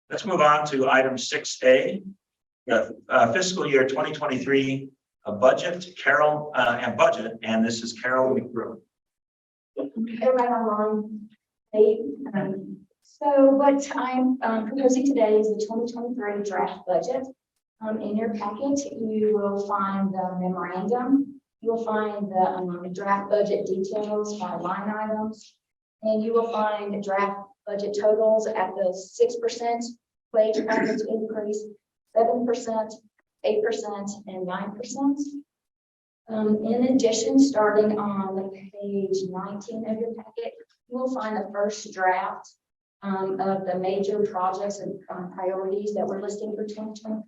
Let's move on to item 6A, the fiscal year 2023 budget, Carol, and this is Carol McBroom. Everybody online. Hey, so what I'm proposing today is the 2023 draft budget. In your packet, you will find the memorandum. You will find the draft budget details by line items, and you will find draft budget totals at the 6% wage package increase, 7%, 8%, and 9%. In addition, starting on page 19 of your packet, you will find the first draft of the major projects and priorities that we're listing for 2023.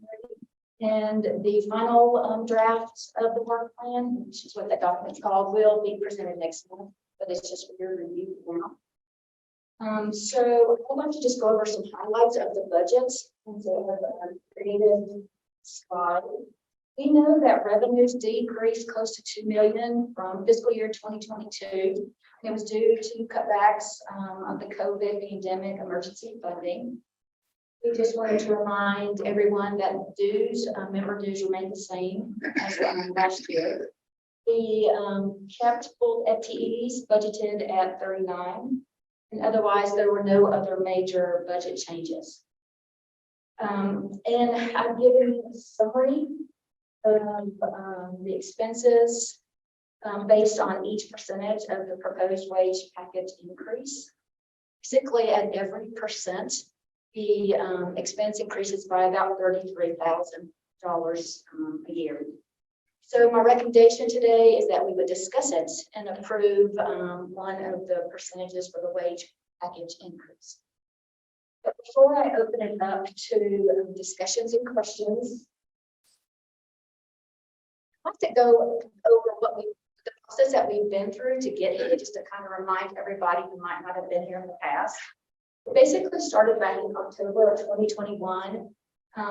And the final draft of the work plan, which is what that document's called, will be presented next month, but it's just for your review now. So I'd like to just go over some highlights of the budgets. And so I have a creative slide. We know that revenues decreased close to $2 million from fiscal year 2022. And it was due to cutbacks of the COVID pandemic emergency funding. We just wanted to remind everyone that dues, member dues remain the same as last year. We kept full FTEs budgeted at 39, and otherwise there were no other major budget changes. And I've given you a summary of the expenses based on each percentage of the proposed wage package increase. Basically, at every percent, the expense increases by about $33,000 a year. So my recommendation today is that we would discuss it and approve one of the percentages for the wage package increase. But before I open it up to discussions and questions, I'd like to go over the process that we've been through to get here, just to kind of remind everybody who might not have been here in the past. It basically started back in October of 2021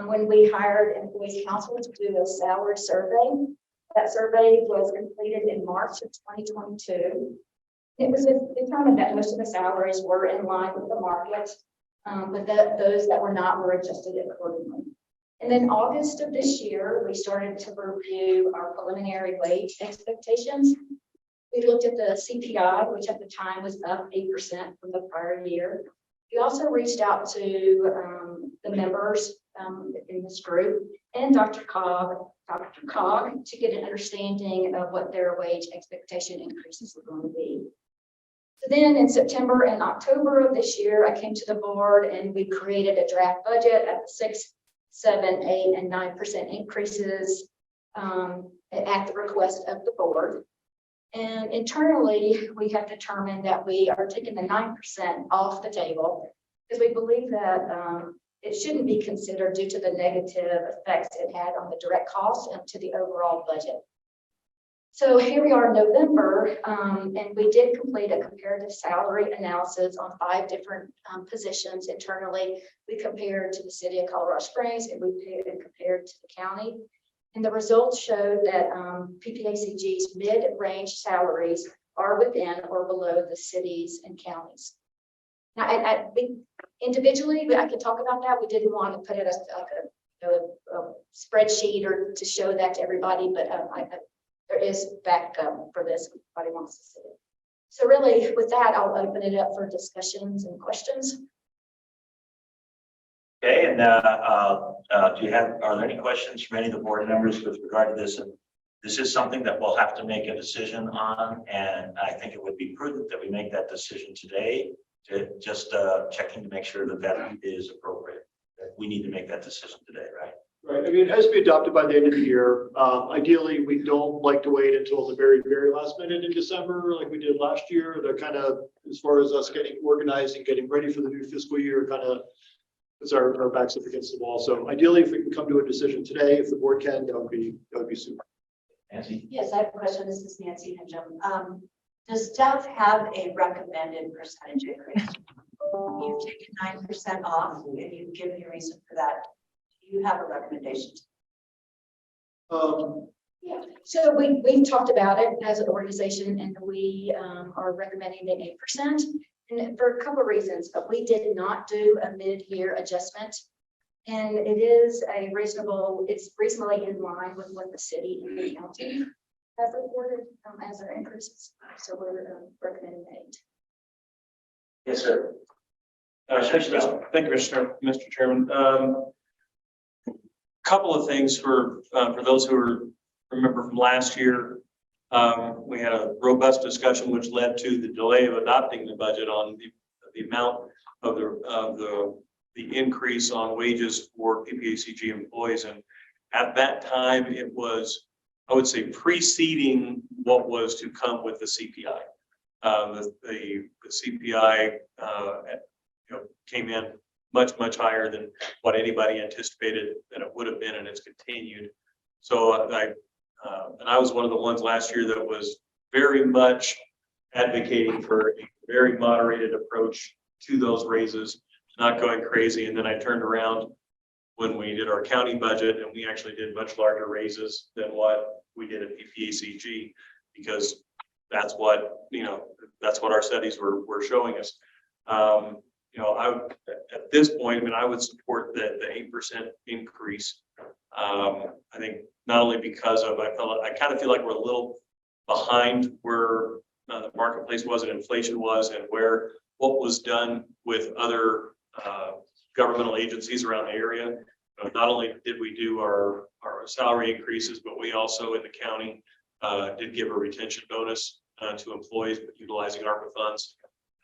when we hired employees council to do a salary survey. That survey was completed in March of 2022. It was determined that most of the salaries were in line with the market, but that those that were not were adjusted accordingly. And then August of this year, we started to review our preliminary wage expectations. We looked at the CPI, which at the time was up 8% from the prior year. We also reached out to the members in this group and Dr. Cog to get an understanding of what their wage expectation increases were going to be. So then in September and October of this year, I came to the board and we created a draft budget at the 6, 7, 8, and 9% increases at the request of the board. And internally, we have determined that we are taking the 9% off the table because we believe that it shouldn't be considered due to the negative effects it had on the direct costs and to the overall budget. So here we are in November, and we did complete a comparative salary analysis on 5 different positions internally. We compared to the city of Colorado Springs, and we compared to the county. And the results showed that PPACG's mid-range salaries are within or below the cities and counties. Now, individually, I can talk about that. We didn't want to put it as like a spreadsheet or to show that to everybody, but there is backup for this if anybody wants to see it. So really, with that, I'll open it up for discussions and questions. Okay, and are there any questions from any of the board members with regard to this? And this is something that we'll have to make a decision on, and I think it would be prudent that we make that decision today, to just checking to make sure that that is appropriate. We need to make that decision today, right? Right. I mean, it has to be adopted by the end of the year. Ideally, we don't like to wait until the very, very last minute in December, like we did last year. They're kind of, as far as us getting organized and getting ready for the new fiscal year, kind of puts our backs up against the wall. So ideally, if we can come to a decision today, if the board can, that would be super. Nancy? Yes, I have a question. This is Nancy Hingham. Does staff have a recommended percentage increase? You've taken 9% off, and you've given a reason for that. Do you have a recommendation? Yeah. So we've talked about it as an organization, and we are recommending the 8%. And for a couple of reasons, but we did not do a mid-year adjustment. And it is it's reasonably in line with what the city and the county have reported as their increases. So we're recommending 8. Yes, sir. Thank you, Mr. Chairman. Couple of things for those who remember from last year. We had a robust discussion which led to the delay of adopting the budget on the amount of the increase on wages for PPACG employees. And at that time, it was, I would say, preceding what was to come with the CPI. The CPI came in much higher than what anybody anticipated that it would have been, and it's continued. So I was one of the ones last year that was very much advocating for a very moderated approach to those raises, not going crazy. And then I turned around when we did our county budget, and we actually did much larger raises than what we did at PPACG, because that's what our studies were showing us. At this point, I would support the 8% increase. I think not only because of, I kind of feel like we're a little behind where the marketplace was and inflation was, and what was done with other governmental agencies around the area. Not only did we do our salary increases, but we also in the county did give a retention bonus to employees utilizing ARPA funds.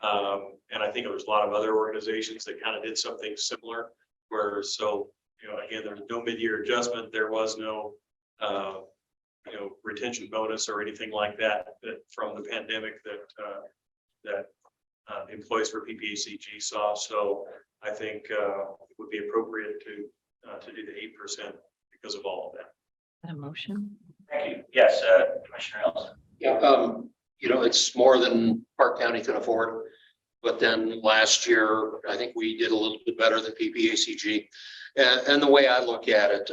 And I think there was a lot of other organizations that kind of did something similar again, there was no mid-year adjustment. There was no, retention bonus or anything like that from the pandemic that employees for PPACG saw. So I think it would be appropriate to do the 8% because of all of that. A motion? Thank you. Yes, Commissioner Elson. Yeah, it's more than Park County can afford. But then last year, I think we did a little bit better than PPACG. And the way I look at it,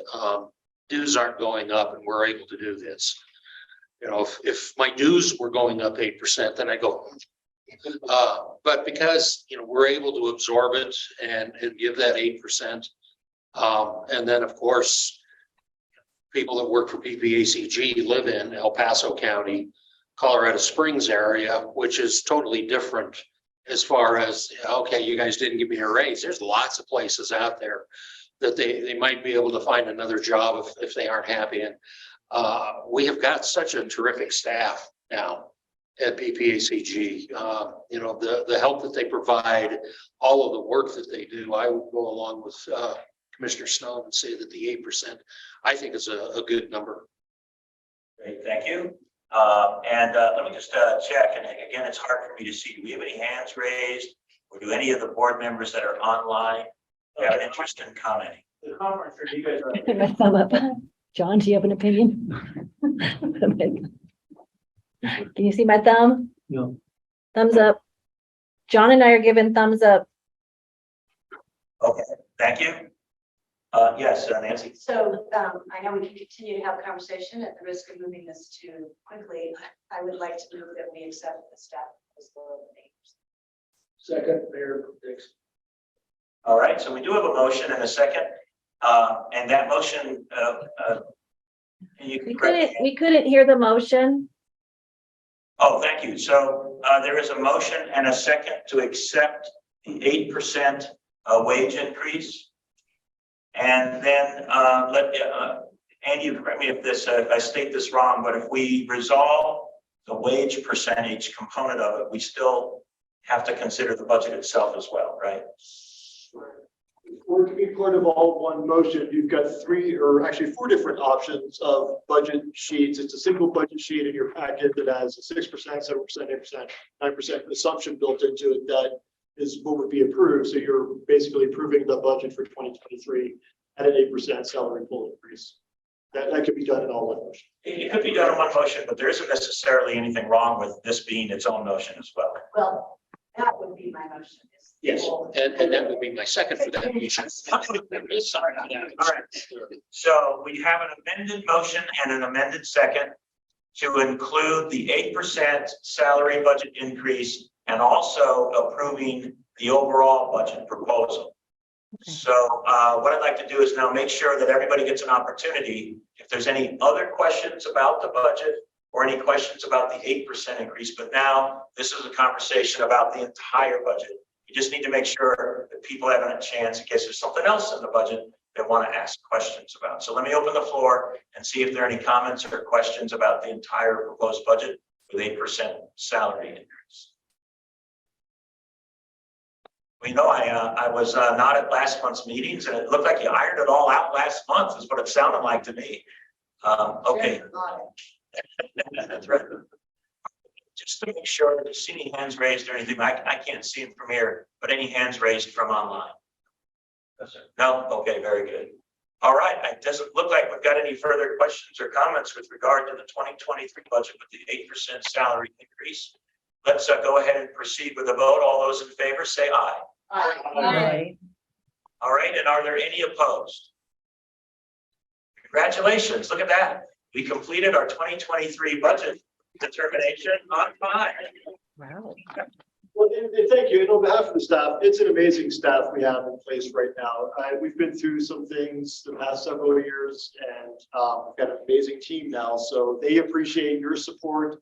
dues aren't going up and we're able to do this. If my dues were going up 8%, then I go. But because, we're able to absorb it and give that 8%. And then, of course, people that work for PPACG live in El Paso County, Colorado Springs area, which is totally different as far as, okay, you guys didn't give me a raise. There's lots of places out there that they might be able to find another job if they aren't happy. And we have got such a terrific staff now at PPACG. The help that they provide, all of the work that they do, I would go along with Commissioner Snow and say that the 8% I think is a good number. Great, thank you. And let me just check, and again, it's hard for me to see. Do we have any hands raised, or do any of the board members that are online have an interest in commenting? The conference, or do you guys are? Put my thumb up. John, do you have an opinion? Can you see my thumb? No. Thumbs up. John and I are giving thumbs up. Okay, thank you. Yes, Nancy. So I know we can continue to have a conversation at the risk of moving this too quickly. I would like to move that we accept the staff as well. Second, Mayor. Thanks. All right, so we do have a motion and a second, and that motion, We couldn't hear the motion. Oh, thank you. So there is a motion and a second to accept the 8% wage increase. And then Andy, you correct me if I state this wrong, but if we resolve the wage percentage component of it, we still have to consider the budget itself as well, right? For it to be part of all one motion, you've got 3 or actually 4 different options of budget sheets. It's a single budget sheet in your packet that has a 6%, 7%, 8%, 9% assumption built into it that is what would be approved. So you're basically approving the budget for 2023 at an 8% salary full increase. That could be done in all one motion. It could be done in one motion, but there isn't necessarily anything wrong with this being its own motion as well. Well, that would be my motion. Yes. And that would be my second for that motion. Sorry. All right. So we have an amended motion and an amended second to include the 8% salary budget increase and also approving the overall budget proposal. So what I'd like to do is now make sure that everybody gets an opportunity. If there's any other questions about the budget or any questions about the 8% increase, but now this is a conversation about the entire budget. You just need to make sure that people have a chance in case there's something else in the budget they want to ask questions about. So let me open the floor and see if there are any comments or questions about the entire proposed budget with 8% salary increase. We know I was not at last month's meetings, and it looked like you ironed it all out last month is what it sounded like to me. Okay. That's right. Just to make sure, do you see any hands raised or anything? I can't see them from here, but any hands raised from online? No? Okay, very good. All right, it doesn't look like we've got any further questions or comments with regard to the 2023 budget with the 8% salary increase. Let's go ahead and proceed with the vote. All those in favor say aye. Aye. All right, and are there any opposed? Congratulations, look at that. We completed our 2023 budget determination on time. Wow. Well, and thank you. And on behalf of the staff, it's an amazing staff we have in place right now. We've been through some things the past several years, and we've got an amazing team now. So they appreciate your support.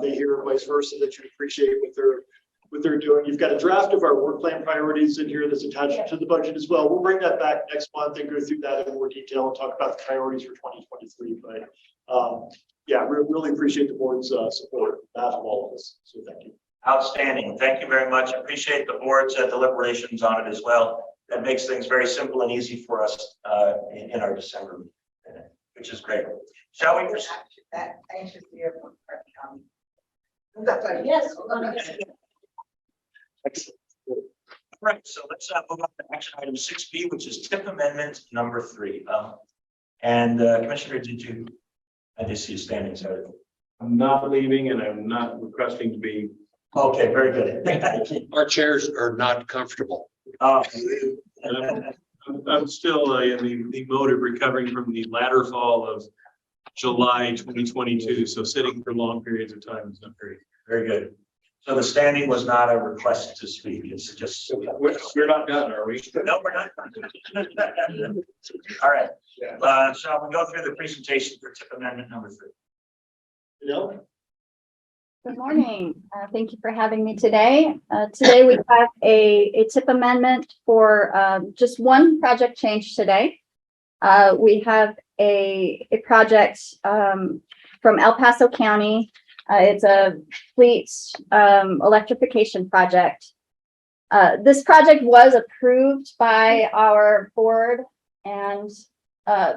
They hear vice versa that you appreciate what they're doing. You've got a draft of our work plan priorities in here that's attached to the budget as well. We'll bring that back next month and go through that in more detail and talk about the priorities for 2023. But yeah, we really appreciate the board's support on behalf of all of us. So thank you. Outstanding. Thank you very much. Appreciate the board's deliberations on it as well. That makes things very simple and easy for us in our December meeting, which is great. Shall we proceed? That anxious to hear from Yes. Excellent. Right, so let's move on to action item 6B, which is tip amendment number 3. Commissioner, I did see you standing, so. I'm not leaving and I'm not requesting to be. Okay, very good. Our chairs are not comfortable. Uh, I'm still in the mode of recovering from the latter fall of July 2022. So sitting for long periods of time is not great. Very good. So the standing was not a request to speak. It's just. We're not done, are we? No, we're not. All right. Shall we go through the presentation for tip amendment number 3? You know? Good morning. Thank you for having me today. Today we have a tip amendment for just one project change today. We have a project from El Paso County. It's a fleet electrification project. This project was approved by our board and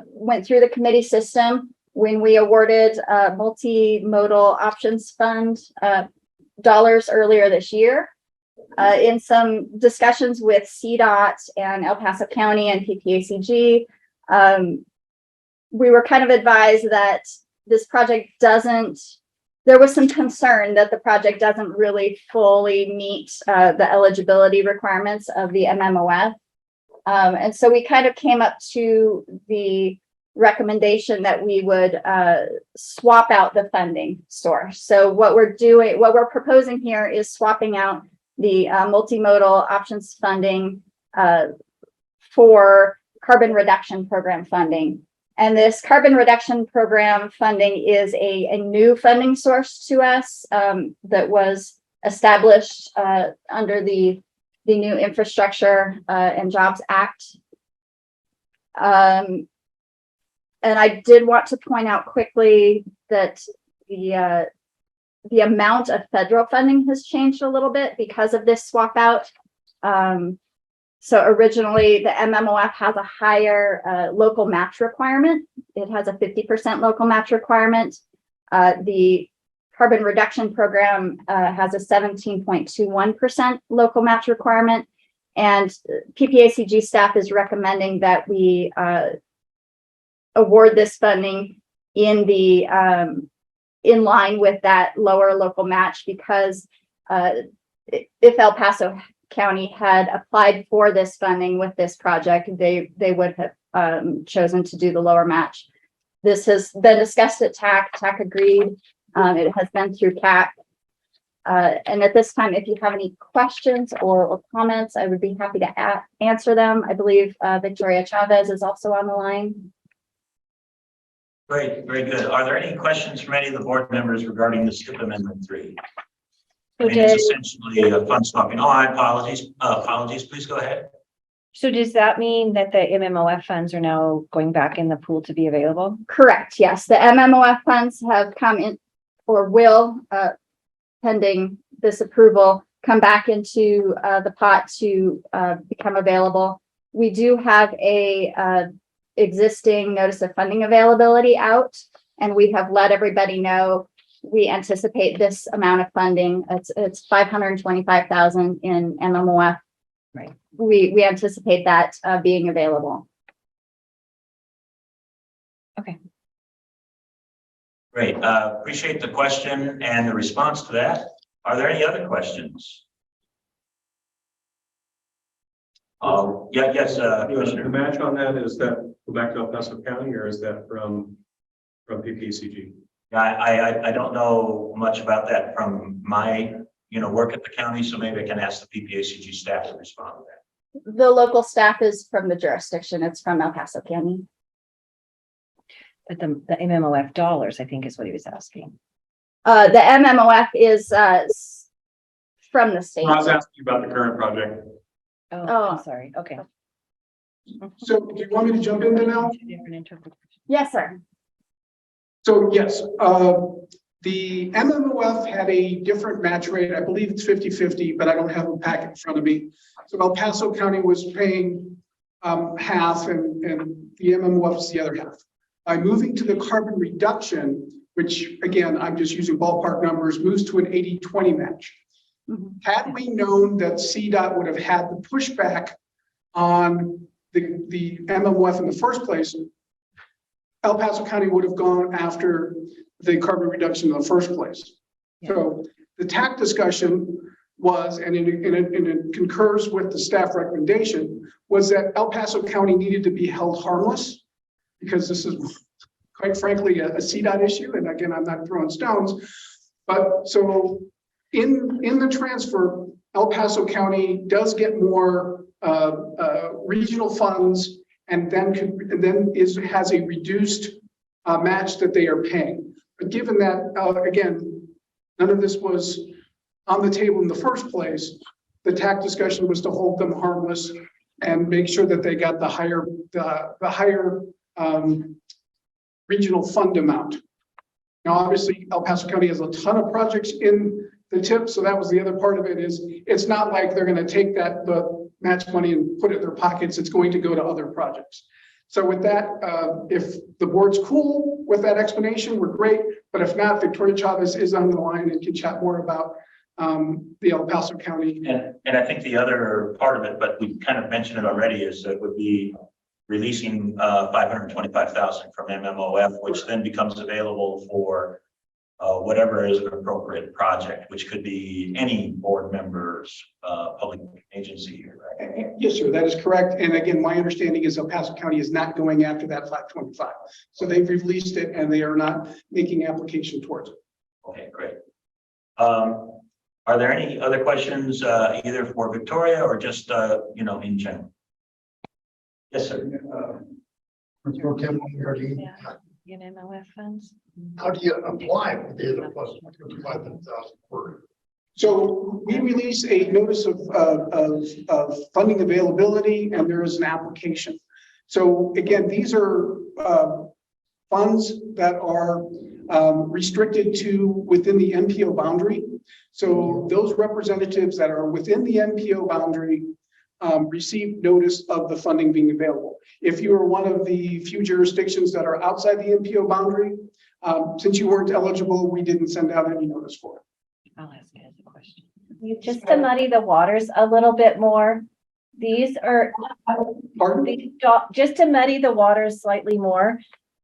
went through the committee system when we awarded multimodal options fund dollars earlier this year. In some discussions with CDOT and El Paso County and PPACG, we were kind of advised that this project there was some concern that the project doesn't really fully meet the eligibility requirements of the MMOF. And so we kind of came up to the recommendation that we would swap out the funding source. So what we're proposing here is swapping out the multimodal options funding for carbon reduction program funding. And this carbon reduction program funding is a new funding source to us that was established under the new Infrastructure and Jobs Act. And I did want to point out quickly that the amount of federal funding has changed a little bit because of this swap out. So originally the MMOF has a higher local match requirement. It has a 50% local match requirement. The carbon reduction program has a 17.21% local match requirement. And PPACG staff is recommending that we award this funding in line with that lower local match, because if El Paso County had applied for this funding with this project, they would have chosen to do the lower match. This has been discussed at TAC. TAC agreed. It has been through CAC. And at this time, if you have any questions or comments, I would be happy to answer them. I believe Victoria Chavez is also on the line. Great, very good. Are there any questions from any of the board members regarding the STIP Amendment 3? I So mean, it's did, essentially a fund swapping. Oh, I apologies, please go ahead. so does that mean that the MMOF funds are now going back in the pool to be available? Correct, yes. The MMOF funds have come in or will, pending this approval, come back into the pot to become available. We do have a existing notice of funding availability out, and we have let everybody know we anticipate this amount of funding. It's 525,000 in MMOF. Right. We anticipate that being available. Okay. Great. Appreciate the question and the response to that. Are there any other questions? Yes, The Commissioner. match on that, is that go back to El Paso County or is that from PPACG? I don't know much about that from my, work at the county, so maybe I can ask the PPACG staff to respond to that. The local staff is from the jurisdiction. It's from El Paso County. But the MMOF dollars, I think is what he was asking. The MMOF is from the state. I was asking about the current project. Oh, Oh. I'm sorry. Okay. So do you want me to jump into now? Two different interpretations. Yes, sir. So yes, the MMOF had a different match rate. I believe it's 50-50, but I don't have a packet in front of me. So El Paso County was paying half and the MMOF is the other half. By moving to the carbon reduction, which again, I'm just using ballpark numbers, moves to an 80-20 match. Mhm. Had we known that CDOT would have had the pushback on the MMOF in the first place, El Paso County would have gone after the carbon reduction in the first place. So the TAC discussion was, and it concurs with the staff recommendation, was that El Paso County needed to be held harmless because this is quite frankly a CDOT issue. And again, I'm not throwing stones, but so in the transfer, El Paso County does get more regional funds and then has a reduced match that they are paying. But given that, again, none of this was on the table in the first place, the TAC discussion was to hold them harmless and make sure that they got the higher regional fund amount. Now, obviously, El Paso County has a ton of projects in the tip, so that was the other part of it. Is it's not like they're going to take the match money and put it in their pockets. It's going to go to other projects. So with that, if the board's cool with that explanation, we're great. But if not, Victoria Chavez is on the line and can chat more about the El Paso County. And I think the other part of it, but we kind of mentioned it already, is that would be releasing 525,000 from MMOF, which then becomes available for whatever is an appropriate project, which could be any board member's public agency here, right? Yes, sir, that is correct. And again, my understanding is El Paso County is not going after that 525. So they've released it and they are not making application towards it. Okay, great. Are there any other questions either for Victoria or just in general? Yes, sir. Yeah. MMOF funds. How do you apply for the other plus 25,000 per? So we release a notice of funding availability and there is an application. So again, these are funds that are restricted to within the MPO boundary. So those representatives that are within the MPO boundary receive notice of the funding being available. If you are one of the few jurisdictions that are outside the MPO boundary, since you weren't eligible, we didn't send out any notice for it. I'll ask it as a question. Just to muddy the waters a little bit more, these are, Pardon? just to muddy the waters slightly more,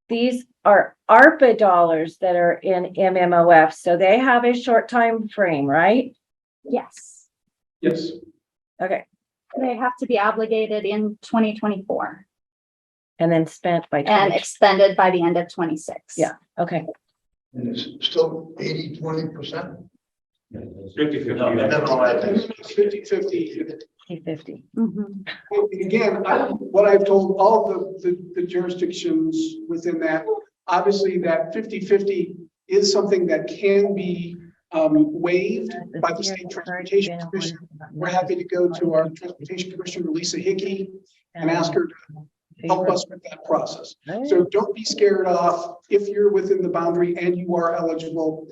these are ARPA dollars that are in MMOF, so they have a short time frame, right? Yes. Yes. Okay, They have to be obligated in 2024 and then spent by and 20. expended by the end of 26. Yeah. Okay, And it's still 80-20%? 50-50. No, MMOF. 50/50. 50. Again, what I've told all the jurisdictions within that, obviously that 50/50 is something that can be waived by the State Transportation Commission. We're happy to go to our Transportation Commissioner, Lisa Hickey, and ask her to help us with that process. So don't be scared off if you're within the boundary and you are eligible.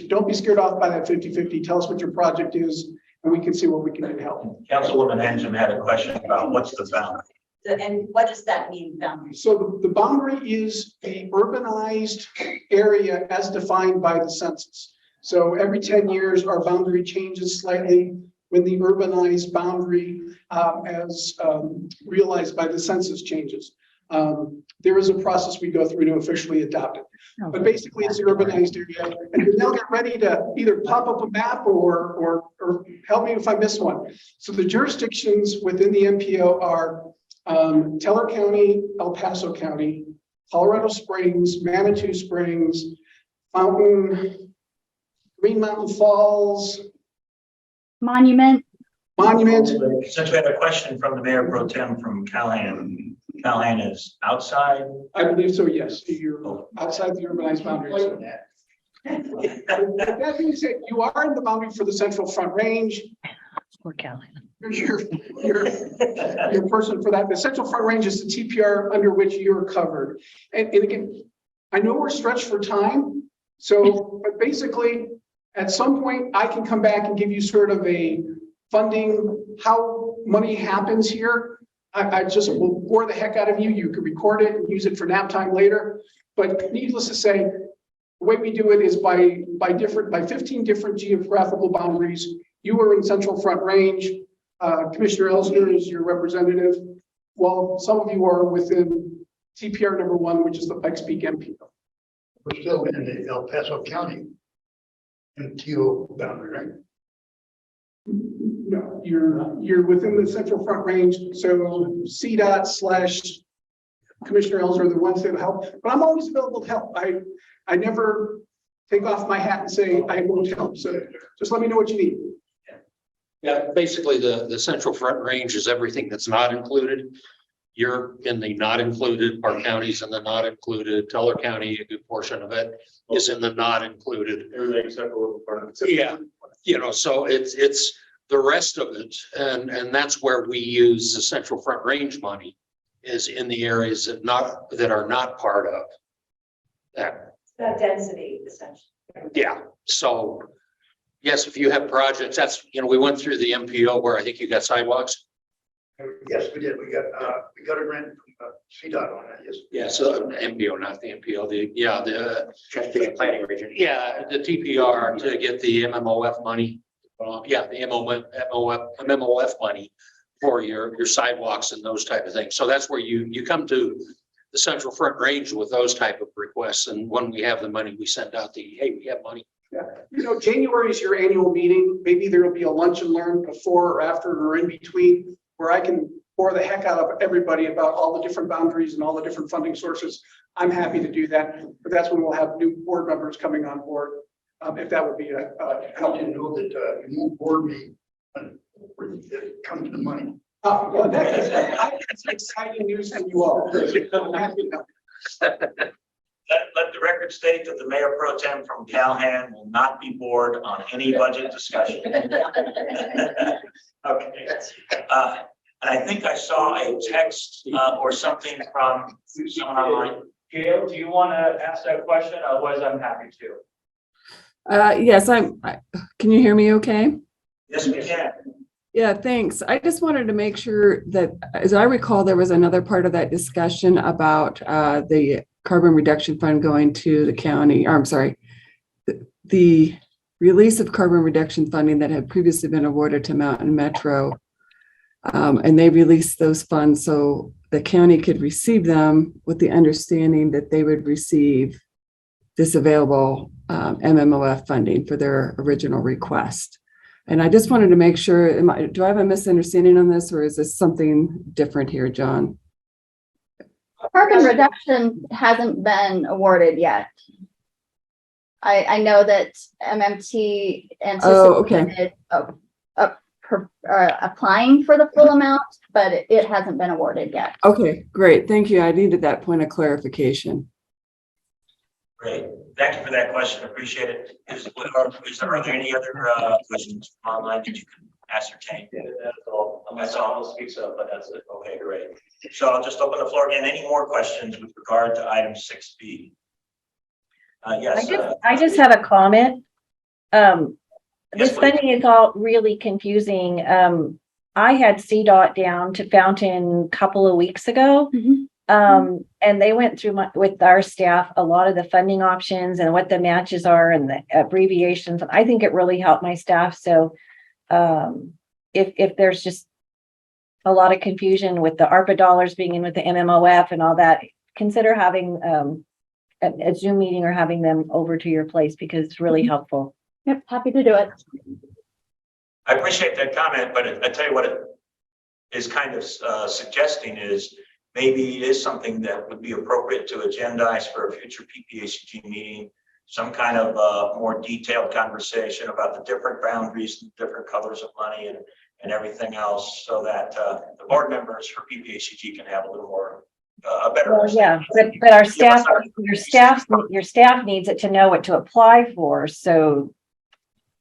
Don't be scared off by that 50/50. Tell us what your project is and we can see what we can do to help. Councilwoman Hanson had a question about what's the boundary. And what does that mean, boundary? So the boundary is the urbanized area as defined by the census. So every 10 years, our boundary changes slightly when the urbanized boundary as realized by the census changes. There is a process we go through to officially adopt it. But basically, it's the urbanized area. And now get ready to either pop up a map or help me if I miss one. So the jurisdictions within the MPO are Teller County, El Paso County, Colorado Springs, Manitou Springs, Fountain, Green Mountain Falls, Monument. Since we had a question from the Mayor Pro Tem from Callahan, Callahan is outside. I believe so, yes. You're outside the urbanized boundaries. That being said, you are in the boundary for the Central Front Range. Poor Callahan. Your person for that. The Central Front Range is the TPR under which you're covered. And again, I know we're stretched for time. So, but basically, at some point, I can come back and give you sort of a funding, how money happens here. I just will bore the heck out of you. You can record it and use it for nap time later. But needless to say, the way we do it is by 15 different geographical boundaries. You are in Central Front Range. Commissioner Elsner is your representative. Well, some of you are within TPR number 1, which is the Pikes Peak MPO. We're still in the El Paso County MTO boundary, right? No, you're within the Central Front Range. So CDOT / Commissioner Elsner are the ones that help. But I'm always available to help. I never take off my hat and say I won't help. So just let me know what you need. Yeah, basically the Central Front Range is everything that's not included. You're in the not included, Park County's in the not included, Teller County, a good portion of it is in the not included. Everything except for little part of it. Yeah, so it's the rest of it, and that's where we use the Central Front Range money is in the areas that are not part of that. That density, essentially. Yeah, so yes, if you have projects, that's, we went through the MPO where I think you got sidewalks. Yes, we did. We got a grant from CDOT on that, yes. Yeah, so MPO, not the MPO, the Transportation Planning Region. Yeah, the TPR to get the MMOF money. The MMOF money for your sidewalks and those type of things. So that's where you come to the Central Front Range with those type of requests. And when we have the money, we send out hey, we have money. Yeah, January is your annual meeting. Maybe there will be a lunch and learn before or after or in between where I can bore the heck out of everybody about all the different boundaries and all the different funding sources. I'm happy to do that, but that's when we'll have new board members coming on board. If that would be a help. I didn't know that you won't board me when it comes to money. Well, that's exciting news for you all. I'm happy to help. Let the record state that the Mayor Pro Tem from Callahan will not be bored on any budget discussion. Okay. And I think I saw a text or something from someone online. Gail, do you want to ask that question? Otherwise, I'm happy to. Yes, can you hear me okay? Yes, we can. Yeah, thanks. I just wanted to make sure that, as I recall, there was another part of that discussion about the carbon reduction fund going to the county, or I'm sorry, the release of carbon reduction funding that had previously been awarded to Mountain Metro. And they released those funds so the county could receive them with the understanding that they would receive this available MMOF funding for their original request. And I just wanted to make sure, do I have a misunderstanding on this, or is this something different here, John? Carbon reduction hasn't been awarded yet. I know that MMT Oh, okay. anticipated applying for the full amount, but it hasn't been awarded yet. Okay, great. Thank you. I needed that point of clarification. Great. Thank you for that question. Appreciate it. Are there any other questions from online that you can ascertain? Yeah, that's all. That's all. Speaks up, but that's it. Okay, great. So I'll just open the floor again. Any more questions with regard to item 6B? Yes. I just have a comment. Yes, This please. funding is all really confusing. I had CDOT down to Fountain a couple of weeks ago. And they went through with our staff, a lot of the funding options and what the matches are and the abbreviations. I think it really helped my staff. So if there's just a lot of confusion with the ARPA dollars being in with the MMOF and all that, consider having a Zoom meeting or having them over to your place because it's really helpful. Yep, happy to do it. I appreciate that comment, but I tell you what it is kind of suggesting is maybe it is something that would be appropriate to agendize for a future PPACG meeting, some kind of more detailed conversation about the different boundaries, and different colors of money and everything else so that the board members for PPACG can have a little more, a better Well, yeah, understanding. but our staff, your staff needs it to know what to apply for. So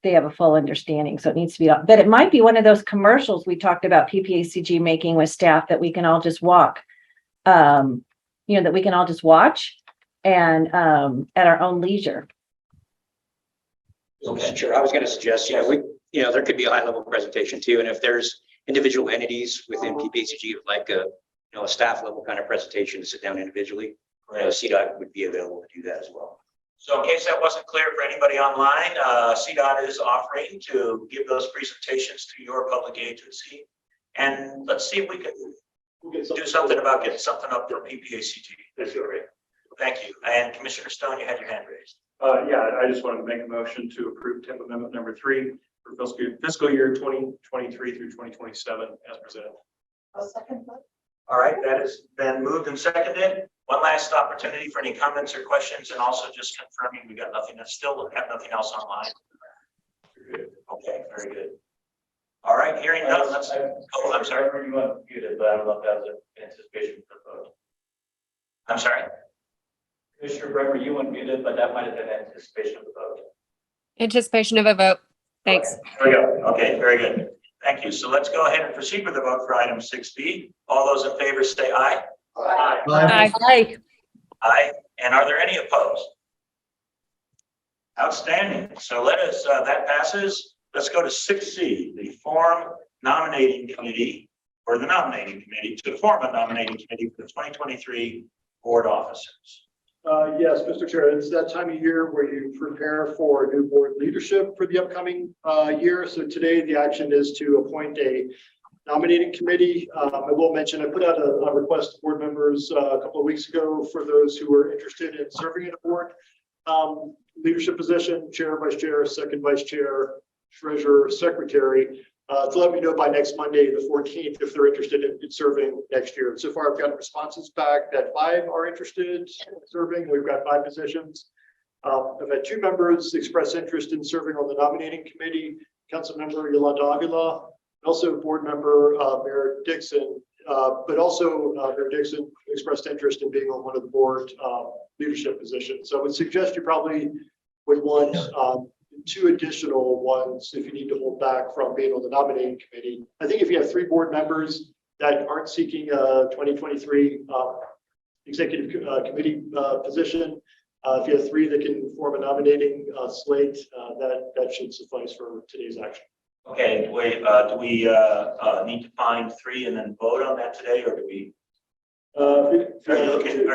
they have a full understanding. So it needs to be, but it might be one of those commercials we talked about PPACG making with staff that we can all just walk. That we can all just watch and at our own leisure. Okay. Sure. I was going to suggest, there could be a high level presentation too. And if there's individual entities within PPACG like a staff level kind of presentation to sit down individually, CDOT would be available to do that as well. So in case that wasn't clear for anybody online, CDOT is offering to give those presentations to your public agency. And let's see if we can do something about getting something up for PPACG. That's great. Thank you. And Commissioner Stone, you had your hand raised. Yeah, I just wanted to make a motion to approve TIP amendment number 3 for fiscal year 2023 through 2027 as presented. I'll second that. All right, that has been moved and seconded. One last opportunity for any comments or questions, and also just confirming we got nothing that's still have nothing else online. Okay, very good. All right, hearing none, let's. Oh, I'm sorry. You unmuted, but I don't know if that was an anticipation for the vote. I'm sorry. Commissioner Bremer, you unmuted, but that might have been anticipation of the vote. Anticipation of a vote. Thanks. Okay, there we go. Okay, very good. Thank you. So let's go ahead and proceed with the vote for item 6B. All those in favor say aye. Aye. Aye. Aye. And are there any opposed? Outstanding. So let us, that passes. Let's go to 6C, the form nominating committee, or the nominating committee to form a nominating committee for the 2023 board officers. Yes, Mr. Chair, it's that time of year where you prepare for new board leadership for the upcoming year. So today the action is to appoint a nominating committee. I will mention I put out a request to board members a couple of weeks ago for those who were interested in serving in a board leadership position, chair, vice chair, second vice chair, treasurer, secretary, to let me know by next Monday, the 14th, if they're interested in serving next year. So far, I've gotten responses back that 5 are interested in serving. We've got 5 positions. I've had 2 members express interest in serving on the nominating committee, Councilmember Yolanda Avila, also board member Mayor Dixon, but also Mayor Dixon expressed interest in being on one of the board leadership positions. So I would suggest you probably would want 2 additional ones if you need to hold back from being on the nominating committee. I think if you have 3 board members that aren't seeking a 2023 executive committee position, if you have 3 that can form a nominating slate, that should suffice for today's action. Okay, wait, do we need to find 3 and then vote on that today, or do we? Are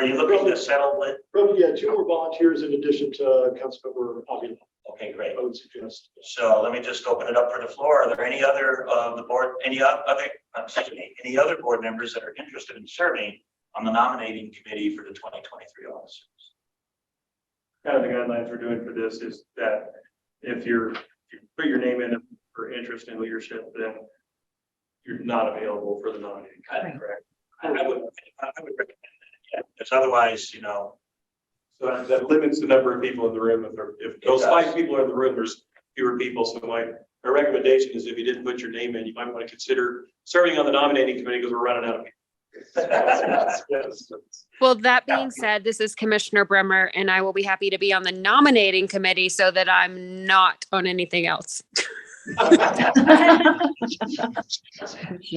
you looking to settle it? Probably, yeah, 2 more volunteers in addition to Councilmember Avila. Okay, great. I would suggest. So let me just open it up for the floor. Are there any other the board, any other board members that are interested in serving on the nominating committee for the 2023 officers? Kind of the guidelines we're doing for this is that if you put your name in for interest in leadership, then you're not available for the nominating committee, correct? I would recommend that, yeah, because otherwise, So that limits the number of people in the room. If those 5 people are in the room, there's fewer people. So my recommendation is if you didn't put your name in, you might want to consider serving on the nominating committee because we're running out of people. Yes. Well, that being said, this is Commissioner Bremer, and I will be happy to be on the nominating committee so that I'm not on anything else. She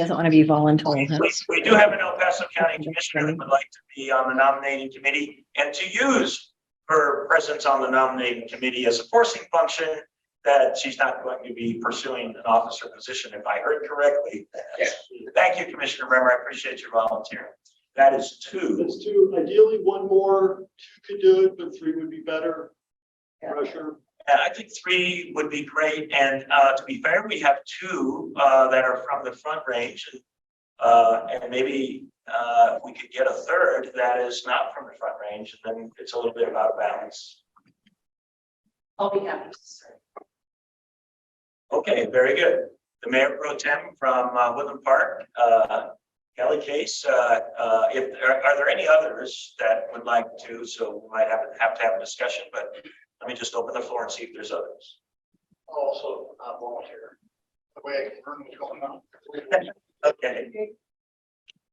doesn't want to be voluntold. huh? We do have an El Paso County Commissioner that would like to be on the nominating committee and to use her presence on the nominating committee as a forcing function that she's not going to be pursuing an officer position, if I heard correctly. Thank you, Commissioner Bremer. I appreciate your volunteering. That is 2. That's 2. Ideally, 1 more, 2 could do it, but 3 would be better. Pressure. I think 3 would be great. And to be fair, we have 2 that are from the Front Range. And maybe we could get a 3rd that is not from the Front Range, and then it's a little bit out of balance. I'll be happy to serve. Okay, very good. The Mayor Pro Tem from Woodland Park, Kelly Case. Are there any others that would like to? So we might have to have a discussion, but let me just open the floor and see if there's others. Also, volunteer. The way I can learn what's going on. Okay.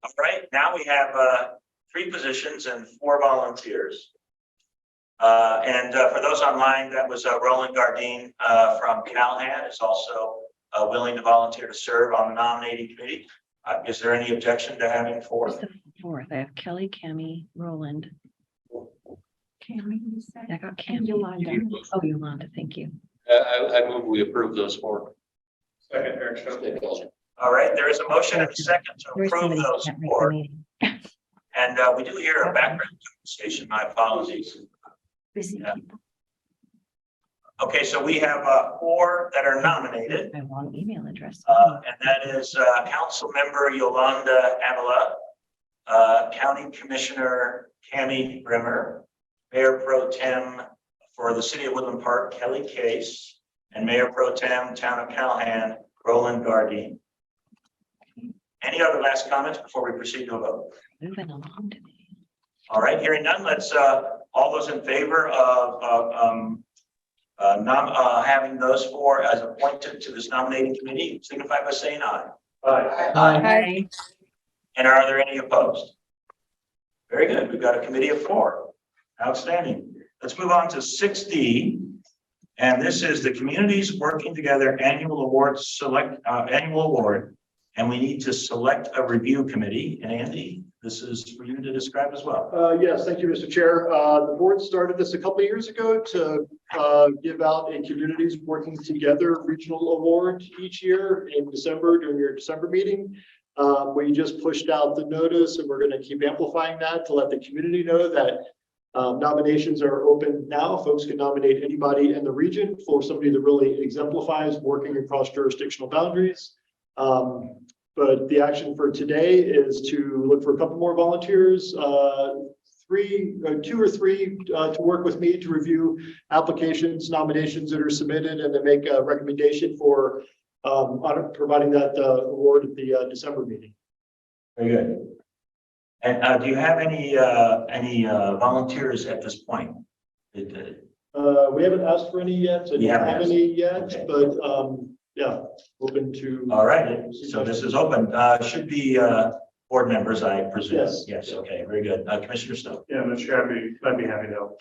All right, now we have 3 positions and 4 volunteers. And for those online, that was Roland Gardine from Calhan is also willing to volunteer to serve on the nominating committee. Is there any objection to having 4? Who's the 4th? I have Kelly, Cami, Roland. I got Cam. Yolanda. Oh, Yolanda, thank you. I move we approve those 4. Second, Eric Schoen. All right, there is a motion and a second to There's approve somebody who those can't make the 4. meeting. And we do hear a background station. My apologies. Busy Yeah. people. Okay, so we have 4 that are nominated, My long email address. and that is Council Member Yolanda Avila, County Commissioner Cami Bremer, Mayor Pro Tem for the City of Woodland Park, Kelly Case, and Mayor Pro Tem, Town of Calhan, Roland Gardine. Any other last comments before we proceed to a vote? Moving along today. All right, hearing none, let's, all those in favor of having those 4 as appointed to this nominating committee, signify by saying aye. Aye. Hi. And are there any opposed? Very good. We've got a committee of 4. Outstanding. Let's move on to 6D. And this is the Communities Working Together Annual Award Annual Award. And we need to select a review committee. And Andy, this is for you to describe as well. Yes, thank you, Mr. Chair. The board started this a couple of years ago to give out a Communities Working Together Regional Award each year in December during your December meeting. We just pushed out the notice and we're going to keep amplifying that to let the community know that nominations are open now. Folks can nominate anybody in the region for somebody that really exemplifies working across jurisdictional boundaries. But the action for today is to look for a couple more volunteers, 2 or 3 to work with me to review applications, nominations that are submitted, and then make a recommendation for providing that award at the December meeting. Very good. And do you have any volunteers at this point? We haven't asked for any yet, so You don't haven't have asked. any yet, Okay. but yeah, open to. All right, so this is open. Should be board members, I presume. Yes. Yes, okay, very good. Commissioner Stowe. Yeah, Mr. Chair, I'd be happy to help.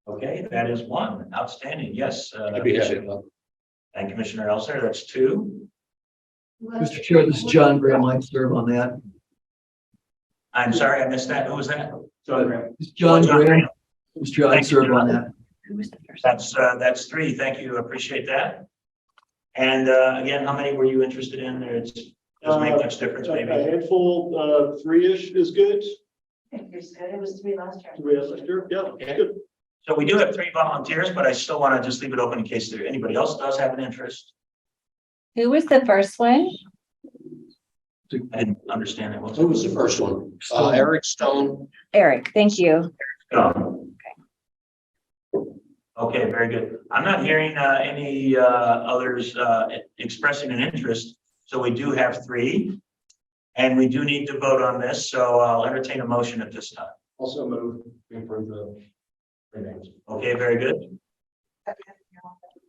Okay, that is 1. Outstanding. Yes. I'd be happy to help. And Commissioner Elser, that's 2. Mr. Chair, this is John Graham. I serve on that. I'm sorry, I missed that. Who was that? John Graham. It's John John Graham. Mr. Chair, I Thank you, serve John. on that. Who was the first? That's 3. Thank you. Appreciate that. And again, how many were you interested in? It doesn't make much difference, A maybe. handful, 3-ish is good. It was 3 last year. 3 last year, yeah, Okay. good. So we do have 3 volunteers, but I still want to just leave it open in case anybody else does have an interest. Who was the first one? I didn't understand it. Who was the first one? Eric Stone. Eric, thank you. Okay, very good. I'm not hearing any others expressing an interest. So we do have 3. And we do need to vote on this. So I'll entertain a motion at this time. Also move. We approve the. Okay, very good.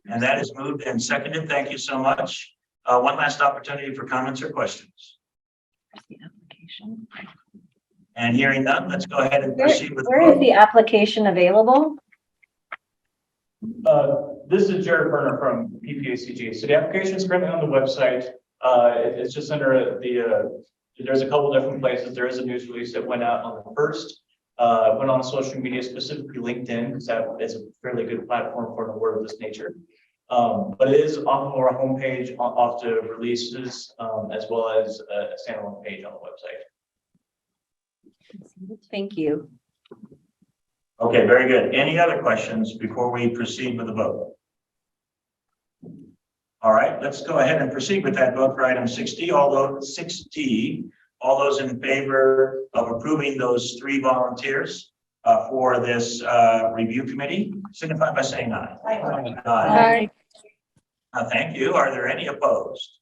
And that is moved and seconded. Thank you so much. One last opportunity for comments or questions. The application. And hearing none, let's go ahead and Where proceed with. where is the application available? This is Jared Berner from PPACG. So the application is currently on the website. It's just under there's a couple different places. There is a news release that went out on the first. Went on social media, specifically LinkedIn, because that is a fairly good platform for an award of this nature. But it is off of our homepage, off the releases, as well as a standalone page on the website. Thank you. Okay, very good. Any other questions before we proceed with the vote? All right, let's go ahead and proceed with that vote for item 60. All those in favor of approving those 3 volunteers for this review committee, signify by saying aye. Aye. Thank you. Are there any opposed?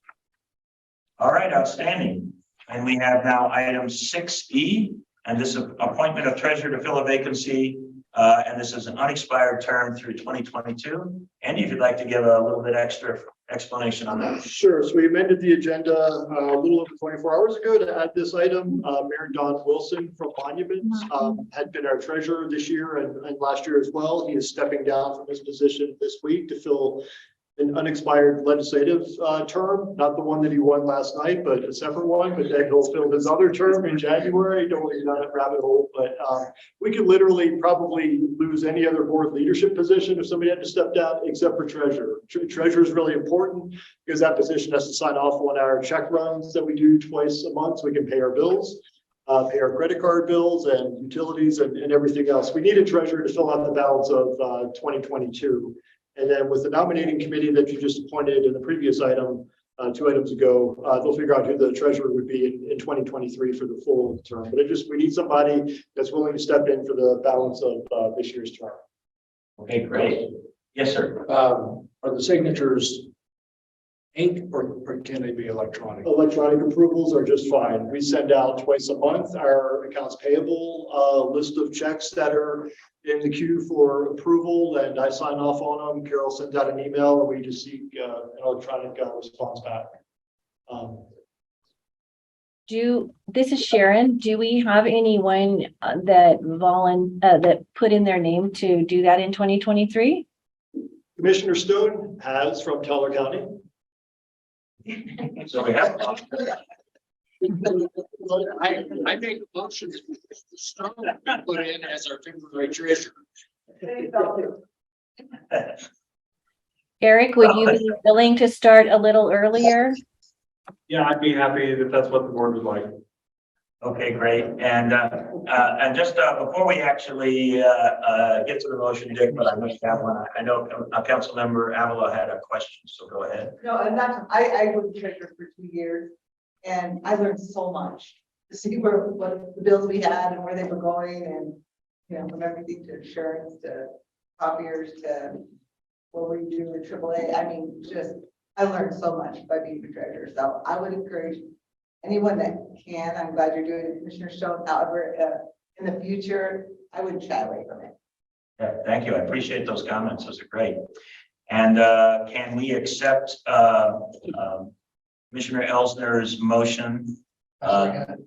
All right, outstanding. And we have now item 6E, and this is appointment of treasurer to fill a vacancy. And this is an unexpired term through 2022. Andy, if you'd like to give a little bit extra explanation on that. Sure. So we amended the agenda a little over 24 hours ago to add this item. Mayor Don Wilson from Monuments had been our treasurer this year and last year as well. He is stepping down from his position this week to fill an unexpired legislative term, not the one that he won last night, but a separate one. But then he'll fill his other term in January. Don't want to go down that rabbit hole, but we could literally probably lose any other board leadership position if somebody had to step down, except for treasurer. Treasurer is really important because that position has to sign off on our check runs that we do twice a month, so we can pay our bills, pay our credit card bills and utilities and everything else. We need a treasurer to fill out the balance of 2022. And then with the nominating committee that you just appointed in the previous item, 2 items ago, they'll figure out who the treasurer would be in 2023 for the full term. But we need somebody that's willing to step in for the balance of this year's term. Okay, great. Yes, sir. Are the signatures ink or can they be electronic? Electronic approvals are just fine. We send out twice a month our accounts payable list of checks that are in the queue for approval, and I sign off on them. Carol sends out an email, and we just seek an electronic response back. This is Sharon. Do we have anyone that put in their name to do that in 2023? Commissioner Stone has from Teller County. So we have. I make a motion to put in as our temporary treasurer. Eric, would you be willing to start a little earlier? Yeah, I'd be happy if that's what the board would like. Okay, great. And just before we actually get to the motion, Dick, but I must have one. I know Council Member Avila had a question, so go ahead. No, and that's, I was treasurer for 2 years and I learned so much to see what the bills we had and where they were going, and, you know, from everything to insurance to copiers to what we do with AAA. I mean, I learned so much by being the treasurer. So I would encourage anyone that can. I'm glad you're doing it, Commissioner Stone. However, in the future, I wouldn't shy away from it. Yeah, thank you. I appreciate those comments. Those are great. And can we accept Commissioner Elsner's motion? We have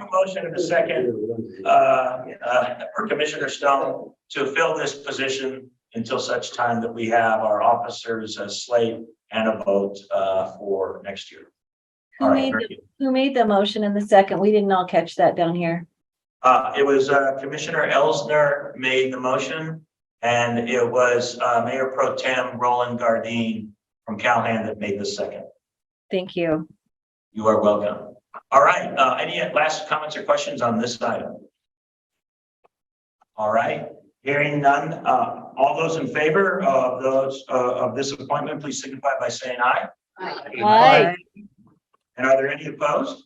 a motion in a second for Commissioner Stone to fill this position until such time that we have our officers slate and a vote for next year. Who made the motion in the second? We didn't all catch that down here. It was Commissioner Elsner made the motion, and it was Mayor Pro Tem Roland Gardine from Calhan that made the second. Thank you. You are welcome. All right. Any last comments or questions on this item? All right. Hearing none. All those in favor of this appointment, please signify by saying aye. Aye. And are there any opposed?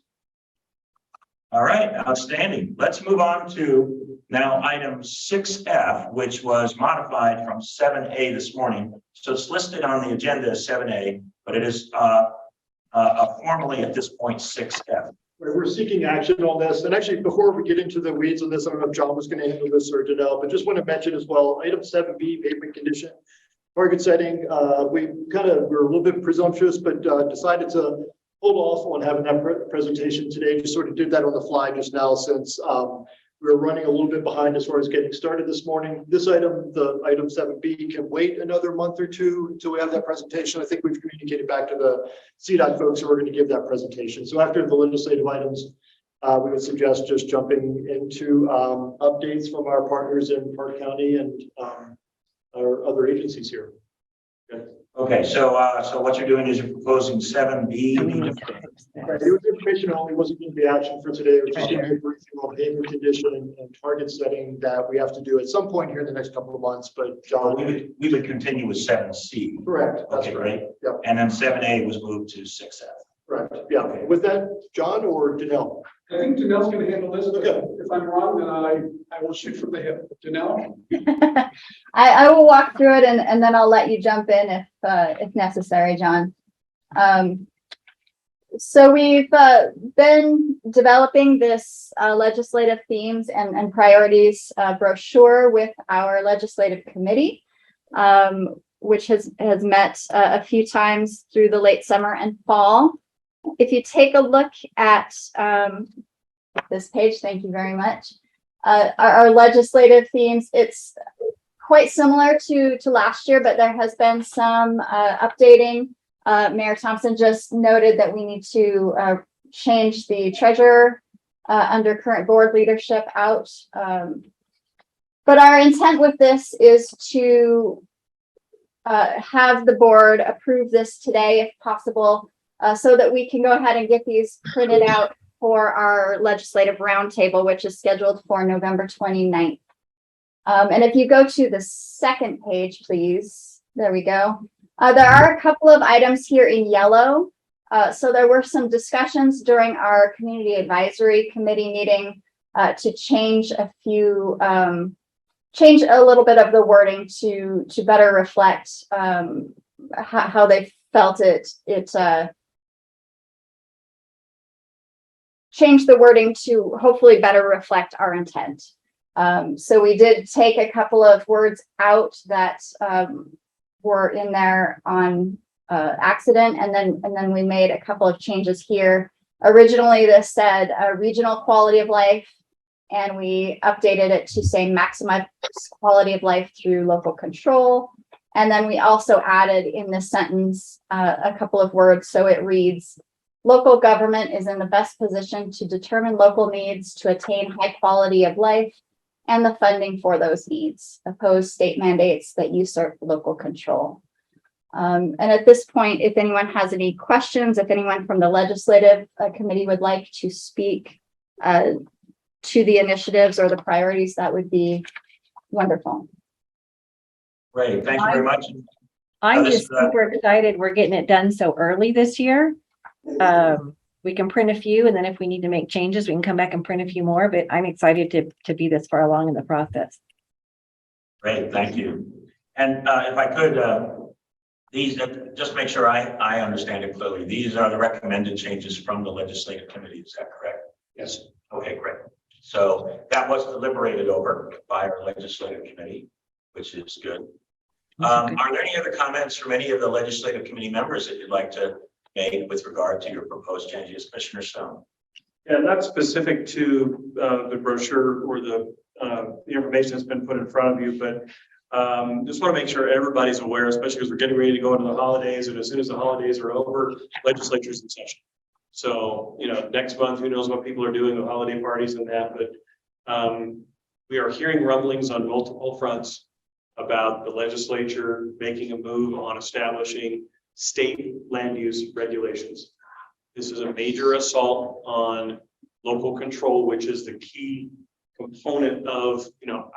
All right, outstanding. Let's move on to now item 6F, which was modified from 7A this morning. So it's listed on the agenda as 7A, but it is formally at this point 6F. We're we're seeking action on this. And actually, before we get into the weeds on this, I don't know if John was going to handle this or Janelle, but just want to mention as well, item 7B, pavement condition. Target setting, we're a little bit presumptuous, but decided to hold off on having that presentation today. Just sort of did that on the fly just now since we were running a little bit behind as far as getting started this morning. This item, the item 7B, can wait another month or two until we have that presentation. I think we've communicated back to the CDOT folks who are going to give that presentation. So after the legislative items, we would suggest just jumping into updates from our partners in Park County and our other agencies here. Okay, so what you're doing is you're proposing 7B. Right, it was information only, wasn't going to be action for today. It was just going to be a briefing on pavement condition and target setting that we have to do at some point here in the next couple of months, but John. We would continue with 7C. Correct. That's Okay, right. great. Yep. And then 7A was moved to 6F. Right, yeah. With that, John or Janelle? I think Janelle's gonna handle this, but Okay. if I'm wrong, then I will shoot from the hip. Janelle? I will walk through it and then I'll let you jump in if necessary, John. So we've been developing this legislative themes and priorities brochure with our legislative committee, which has met a few times through the late summer and fall. If you take a look at this page, thank you very much. Our legislative themes, it's quite similar to last year, but there has been some updating. Mayor Thompson just noted that we need to change the treasurer under current board leadership out. But our intent with this is to have the board approve this today if possible, so that we can go ahead and get these printed out for our legislative roundtable, which is scheduled for November 29th. And if you go to the second page, please, there we go. There are a couple of items here in yellow. So there were some discussions during our community advisory committee meeting to change a few, change a little bit of the wording to better reflect how they felt it change the wording to hopefully better reflect our intent. So we did take a couple of words out that were in there on accident, and then we made a couple of changes here. Originally, this said regional quality of life, and we updated it to say maximize quality of life through local control. And then we also added in this sentence a couple of words, so it reads, local government is in the best position to determine local needs to attain high quality of life and the funding for those needs, oppose state mandates that usurp local control. And at this point, if anyone has any questions, if anyone from the legislative committee would like to speak to the initiatives or the priorities, that would be wonderful. Great, thank you very much. I'm just super excited. We're getting it done so early this year. We can print a few, and then if we need to make changes, we can come back and print a few more, but I'm excited to be this far along in the process. Great, thank you. And if I could, these, just make sure I understand it clearly. These are the recommended changes from the legislative committee, is that correct? Yes. Okay, great. So that was deliberated over by our legislative committee, which is good. Are there any other comments from any of the legislative committee members that you'd like to make with regard to your proposed changes, Commissioner Stone? Yeah, not specific to the brochure or the information that's been put in front of you, but just want to make sure everybody's aware, especially because we're getting ready to go into the holidays, and as soon as the holidays are over, legislature's in session. So, next month, who knows what people are doing with holiday parties and that, but we are hearing rumblings on multiple fronts about the legislature making a move on establishing state land use regulations. This is a major assault on local control, which is the key component of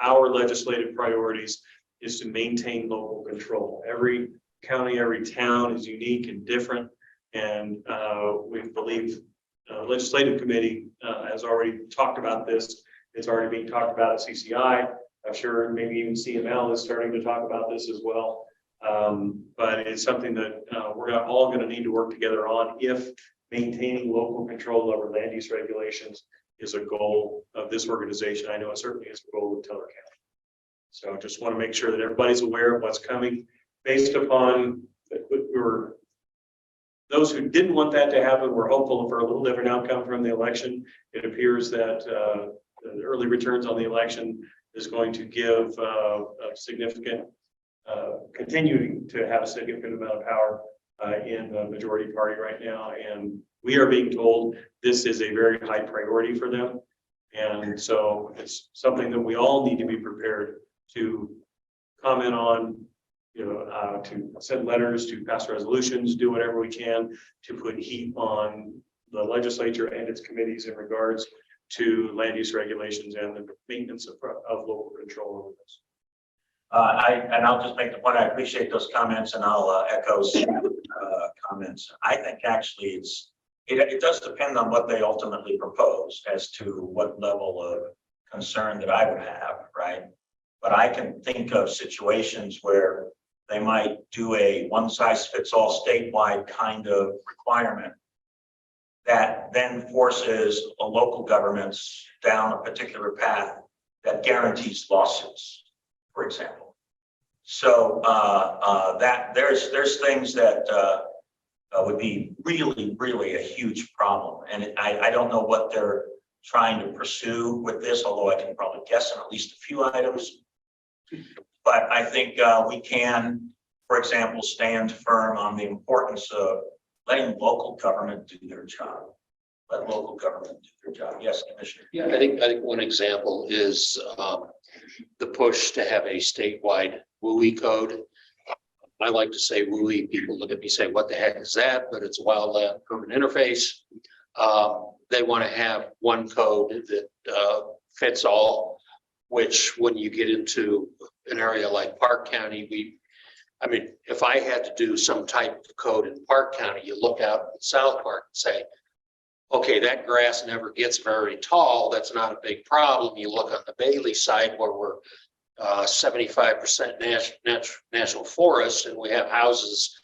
our legislative priorities, is to maintain local control. Every county, every town is unique and different, and we believe legislative committee has already talked about this. It's already being talked about at CCI. I'm sure maybe even CML is starting to talk about this as well. But it's something that we're all going to need to work together on if maintaining local control over land use regulations is a goal of this organization. I know it certainly is a goal of Teller County. So just want to make sure that everybody's aware of what's coming based upon those who didn't want that to happen were hopeful for a little different outcome from the election. It appears that the early returns on the election is going to give a significant, continuing to have a significant amount of power in the majority party right now. And we are being told this is a very high priority for them. And so it's something that we all need to be prepared to comment on, to send letters, to pass resolutions, do whatever we can to put heat on the legislature and its committees in regards to land use regulations and the maintenance of local control over this. I'll just make the point, I appreciate those comments and I'll echo comments. I think actually it does depend on what they ultimately propose as to what level of concern that I would have, right? But I can think of situations where they might do a one size fits all statewide kind of requirement that then forces a local governments down a particular path that guarantees lawsuits, for example. So that there's things that would be really a huge problem. And I don't know what they're trying to pursue with this, although I can probably guess on at least a few items. But I think we can, for example, stand firm on the importance of letting local government do their job. Let local government do their job. Yes, Commissioner. Yeah, I think one example is the push to have a statewide WUI code. I like to say WUI. People look at me and say, what the heck is that? But it's wildland urban interface. They want to have one code that fits all, which when you get into an area like Park County, if I had to do some type of code in Park County, you look out in South Park and say, okay, that grass never gets very tall. That's not a big problem. You look on the Bailey side where we're 75% national forest, and we have houses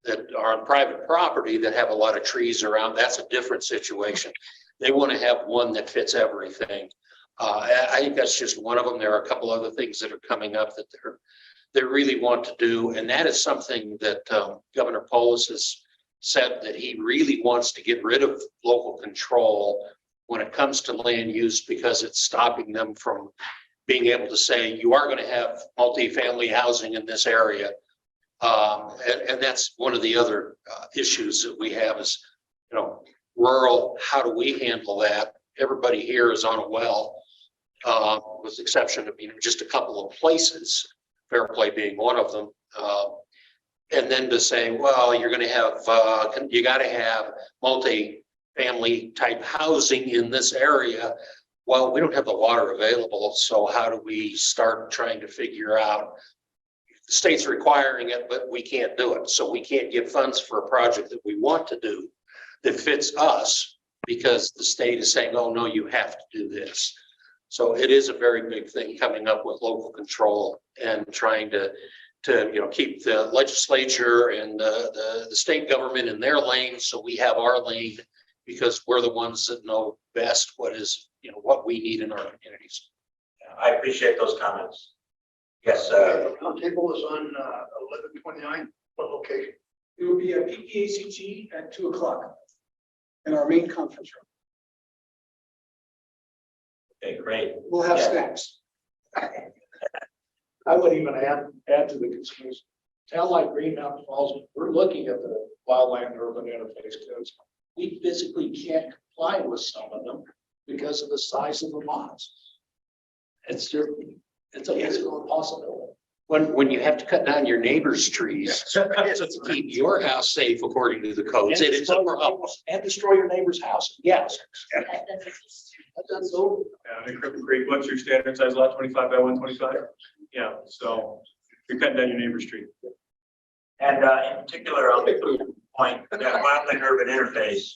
that are on private property that have a lot of trees around. That's a different situation. They want to have one that fits everything. I think that's just one of them. There are a couple other things that are coming up that they really want to do, and that is something that Governor Polis has said that he really wants to get rid of local control when it comes to land use, because it's stopping them from being able to say, you are going to have multifamily housing in this area. And that's one of the other issues that we have is, rural, how do we handle that? Everybody here is on a well, with the exception of just a couple of places, Fairplay being one of them. And then to say, well, you're going to have, you got to have multi-family type housing in this area. Well, we don't have the water available. So how do we start trying to figure out, the state's requiring it, but we can't do it. So we can't give funds for a project that we want to do that fits us because the state is saying, oh, no, you have to do this. So it is a very big thing coming up with local control and trying to keep the legislature and the state government in their lane, so we have our lane, because we're the ones that know best what is, what we need in our communities. I appreciate those comments. Yes, I'll table this on 11/29. What location? It will be a PPACG at 2:00 in our main conference room. okay, great. We'll have Yeah. snacks. I would even add to the concerns. Town like Green Mountain Falls, we're looking at the wildland urban interface codes. We physically can't comply with some of them because of the size of the lots. It's a physical impossibility. When you have to cut down your neighbor's trees to keep your house safe according to the codes, it is over us. And destroy your neighbor's house. Yes. That's over. In Cripple Creek, what's your standard size lot? 25 by 125? Yeah, so you're cutting down your neighbor's tree. And in particular, I'll make the point that wildland urban interface,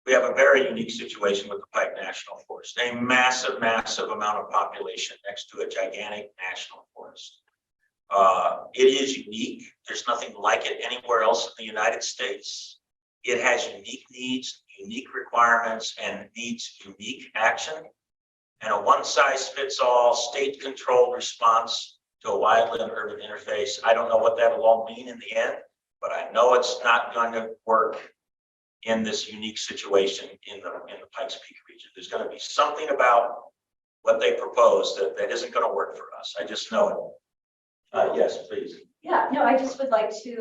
we have a very unique situation with the Pike National Forest, a massive amount of population next to a gigantic national forest. It is unique. There's nothing like it anywhere else in the United States. it has unique needs, unique requirements, and needs unique action. And a one-size-fits-all state-controlled response to a wildland urban interface, I don't know what that'll all mean in the end, but I know it's not going to work in this unique situation in the Pikes Peak region. There's going to be something about what they propose that isn't going to work for us. I just know it. Yes, please. Yeah, no, I just would like to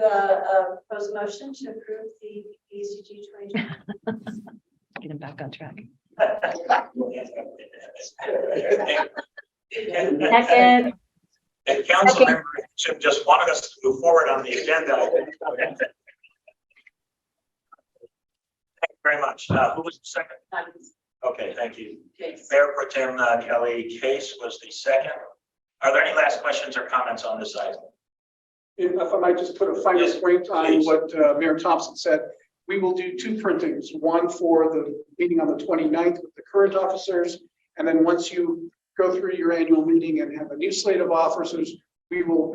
propose a motion to approve the PPACG 2020. Get him back on track. Second. And council member Jim just wanted us to move forward on the agenda. Thank you very much. Who was the second? Okay, thank you. Mayor Pro Tem Kelly Case was the second. Are there any last questions or comments on this item? If I might just put a final Yes, point on please. what Mayor Thompson said, we will do two printings, one for the meeting on the 29th with the current officers. And then once you go through your annual meeting and have a new slate of officers, we will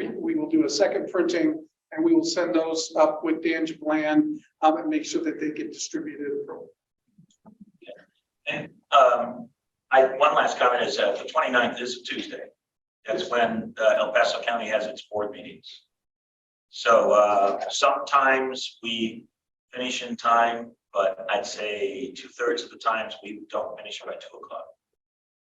do a second printing and we will send those up with Dan's plan and make sure that they get distributed. And one last comment is the 29th is a Tuesday. That's when El Paso County has its board meetings. So sometimes we finish in time, but I'd say 2/3 of the times we don't finish by 2 o'clock.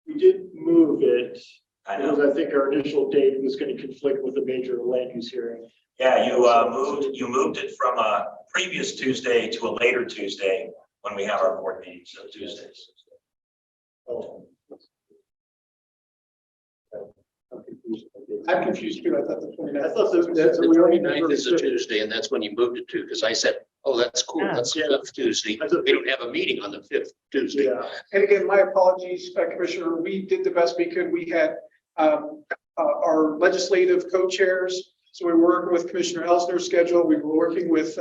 We did move it. I know. Because I think our initial date was going to conflict with a major land use hearing. Yeah, you moved it from a previous Tuesday to a later Tuesday when we have our board meetings, so Tuesdays. Oh. I'm confused too. I thought the 29th. I thought that's The we already 29th is a Tuesday, and that's when you moved it to, because I said, oh, that's cool, that's the 5th Tuesday. We don't have a meeting on the 5th Tuesday. Yeah. And again, my apologies, Commissioner, we did the best we could. We had our legislative co-chairs. So we were working with Commissioner Elsner's schedule. We were working with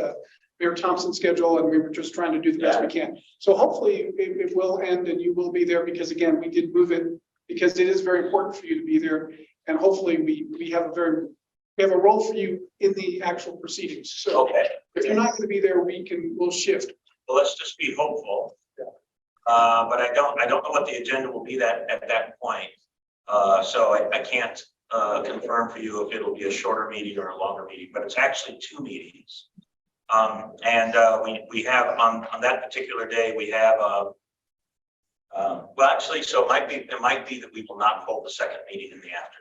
Mayor Thompson's schedule, and we were just trying to do the best we can. So hopefully it will end and you will be there because again, we did move it because it is very important for you to be there. And hopefully we have a role for you in the actual proceedings. So Okay. if you're not going to be there, we'll shift. Well, let's just be hopeful. But I don't know what the agenda will be at that point. So I can't confirm for you if it'll be a shorter meeting or a longer meeting, but it's actually 2 meetings. And we have on that particular day, we have well, actually, so it might be that we will not hold the second meeting in the afternoon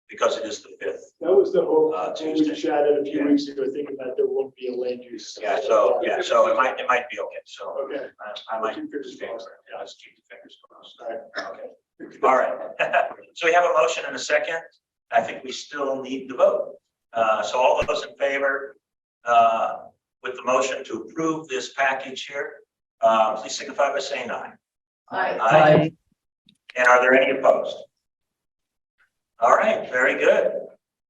because it is the 5th. That was the hope. When we Tuesday. chatted a few weeks ago, thinking that there won't be a land use. Yeah, so it might be okay. So Okay. I might keep fingers crossed. Yeah, let's keep the fingers crossed. Okay. All right. So we have a motion and a second. I think we still need the vote. So all those in favor with the motion to approve this package here, please signify by saying aye. Aye. Aye. And are there any opposed? All right, very good.